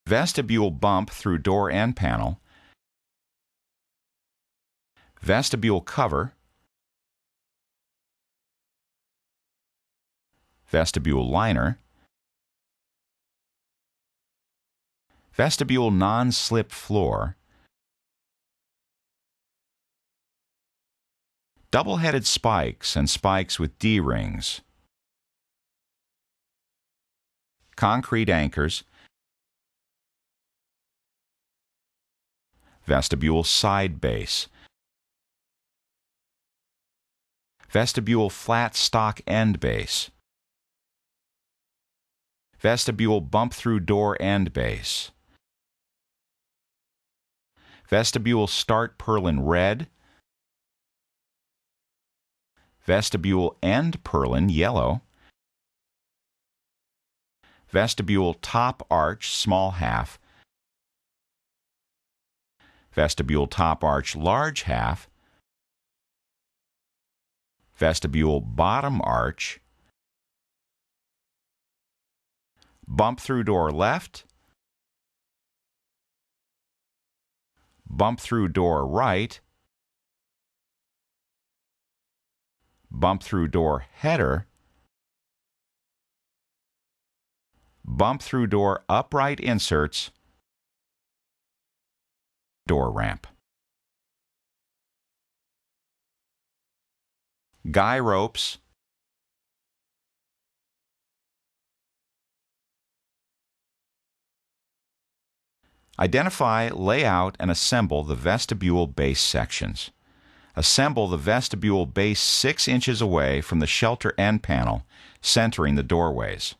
vestibule bump through door and panel, vestibule cover, vestibule liner, vestibule non-slip floor, double-headed spikes and spikes with D-rings, concrete anchors, vestibule side base, vestibule flat stock end base, vestibule bump through door end base, vestibule start purlin red, vestibule end purlin yellow, vestibule top arch small half, vestibule top arch large half, vestibule bottom arch, bump through door left, bump through door right, bump through door header, bump through door upright inserts, door ramp. Guy ropes, identify, lay out, and assemble the vestibule base sections. Assemble the vestibule base 6 inches away from the shelter end panel, centering the doorways.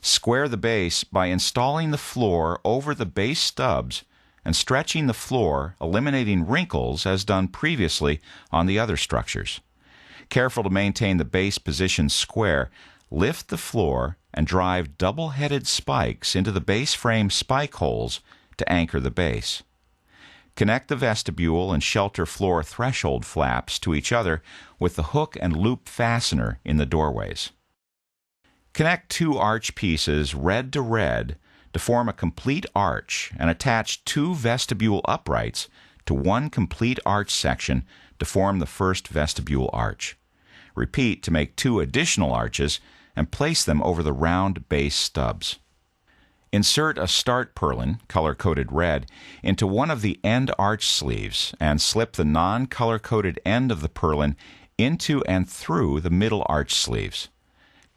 Square the base by installing the floor over the base stubs and stretching the floor, eliminating wrinkles as done previously on the other structures. Careful to maintain the base position square, lift the floor and drive double-headed spikes into the base frame spike holes to anchor the base. Connect the vestibule and shelter floor threshold flaps to each other with the hook and loop fastener in the doorways. Connect 2 arch pieces red to red to form a complete arch and attach 2 vestibule uprights to 1 complete arch section to form the first vestibule arch. Repeat to make 2 additional arches and place them over the round base stubs. Insert a start purlin, color-coded red, into one of the end arch sleeves and slip the non-color-coded end of the purlin into and through the middle arch sleeves.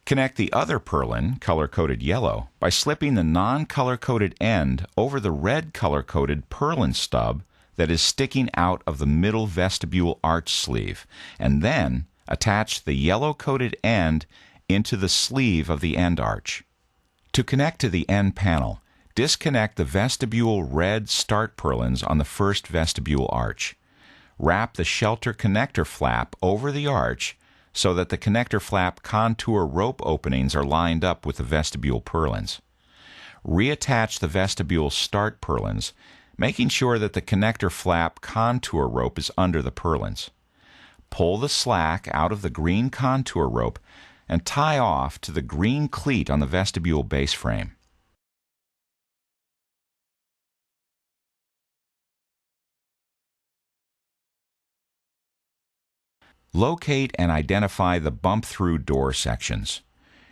Connect the other purlin, color-coded yellow, by slipping the non-color-coded end over the red color-coded purlin stub that is sticking out of the middle vestibule arch sleeve, and then attach the yellow-coated end into the sleeve of the end arch. To connect to the end panel, disconnect the vestibule red start purlins on the first vestibule arch. Wrap the shelter connector flap over the arch so that the connector flap contour rope openings are lined up with the vestibule purlins. Reattach the vestibule start purlins, making sure that the connector flap contour rope is under the purlins. Pull the slack out of the green contour rope and tie off to the green cleat on the vestibule base frame. Locate and identify the bump-through door sections.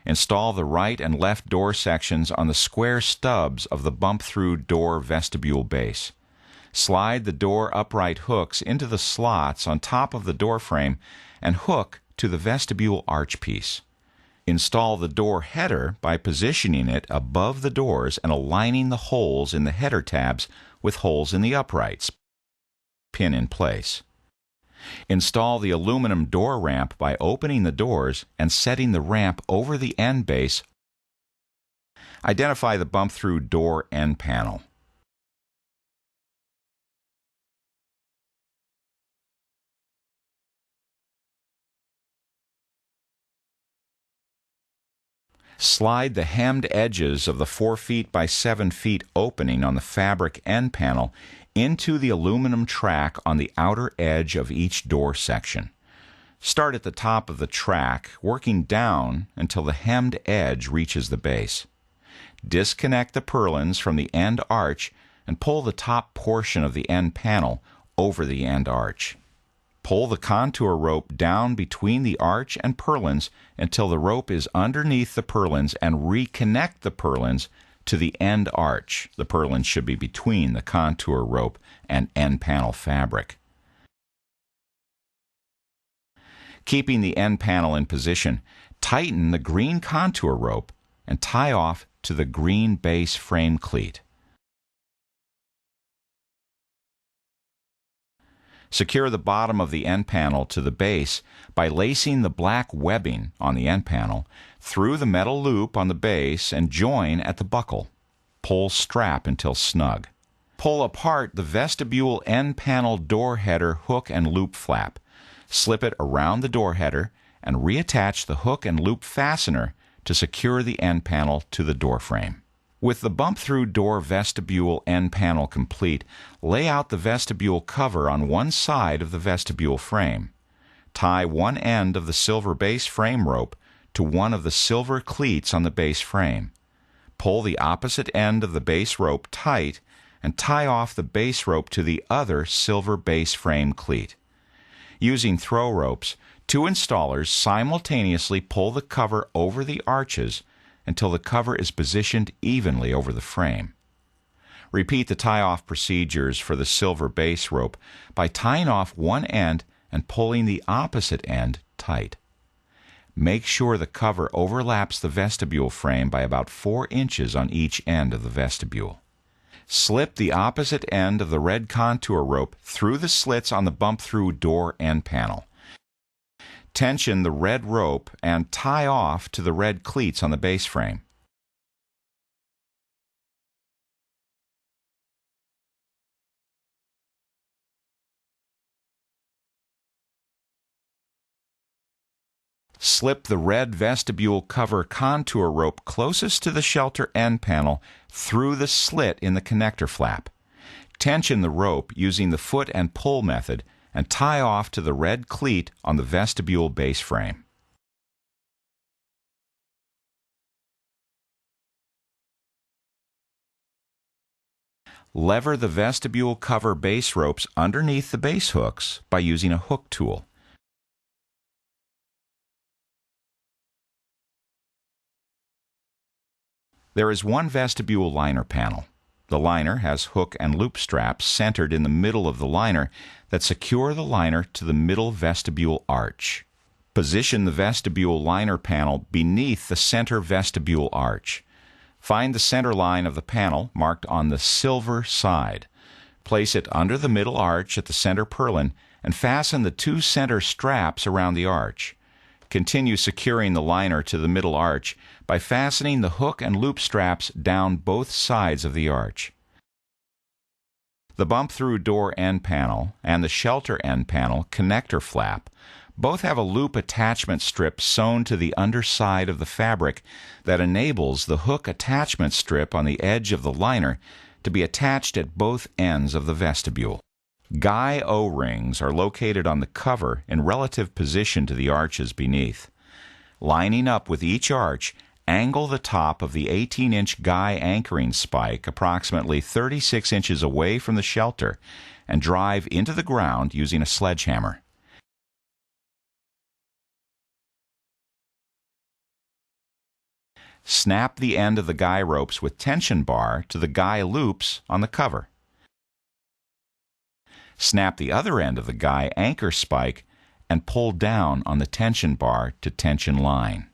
Install the right and left door sections on the square stubs of the bump-through door vestibule base. Slide the door upright hooks into the slots on top of the door frame and hook to the vestibule arch piece. Install the door header by positioning it above the doors and aligning the holes in the header tabs with holes in the uprights. Pin in place. Install the aluminum door ramp by opening the doors and setting the ramp over the end base. Identify the bump-through door end panel. Slide the hemmed edges of the 4 feet by 7 feet opening on the fabric end panel into the aluminum track on the outer edge of each door section. Start at the top of the track, working down until the hemmed edge reaches the base. Disconnect the purlins from the end arch and pull the top portion of the end panel over the end arch. Pull the contour rope down between the arch and purlins until the rope is underneath the purlins and reconnect the purlins to the end arch. The purlins should be between the contour rope and end panel fabric. Keeping the end panel in position, tighten the green contour rope and tie off to the green base frame cleat. Secure the bottom of the end panel to the base by lacing the black webbing on the end panel through the metal loop on the base and join at the buckle. Pull strap until snug. Pull apart the vestibule end panel door header hook and loop flap. Slip it around the door header and reattach the hook and loop fastener to secure the end panel to the door frame. With the bump-through door vestibule end panel complete, lay out the vestibule cover on one side of the vestibule frame. Tie one end of the silver base frame rope to one of the silver cleats on the base frame. Pull the opposite end of the base rope tight and tie off the base rope to the other silver base frame cleat. Using throw ropes, two installers simultaneously pull the cover over the arches until the cover is positioned evenly over the frame. Repeat the tie-off procedures for the silver base rope by tying off one end and pulling the opposite end tight. Make sure the cover overlaps the vestibule frame by about 4 inches on each end of the vestibule. Slip the opposite end of the red contour rope through the slits on the bump-through door end panel. Tension the red rope and tie off to the red cleats on the base frame. Slip the red vestibule cover contour rope closest to the shelter end panel through the slit in the connector flap. Tension the rope using the foot and pull method and tie off to the red cleat on the vestibule base frame. Lever the vestibule cover base ropes underneath the base hooks by using a hook tool. There is one vestibule liner panel. The liner has hook and loop straps centered in the middle of the liner that secure the liner to the middle vestibule arch. Position the vestibule liner panel beneath the center vestibule arch. Find the center line of the panel marked on the silver side. Place it under the middle arch at the center purlin and fasten the 2 center straps around the arch. Continue securing the liner to the middle arch by fastening the hook and loop straps down both sides of the arch. The bump-through door end panel and the shelter end panel connector flap both have a loop attachment strip sewn to the underside of the fabric that enables the hook attachment strip on the edge of the liner to be attached at both ends of the vestibule. Guy O-rings are located on the cover in relative position to the arches beneath. Lining up with each arch, angle the top of the 18-inch guy anchoring spike approximately 36 inches away from the shelter and drive into the ground using a sledgehammer. Snap the end of the guy ropes with tension bar to the guy loops on the cover. Snap the other end of the guy anchor spike and pull down on the tension bar to tension line.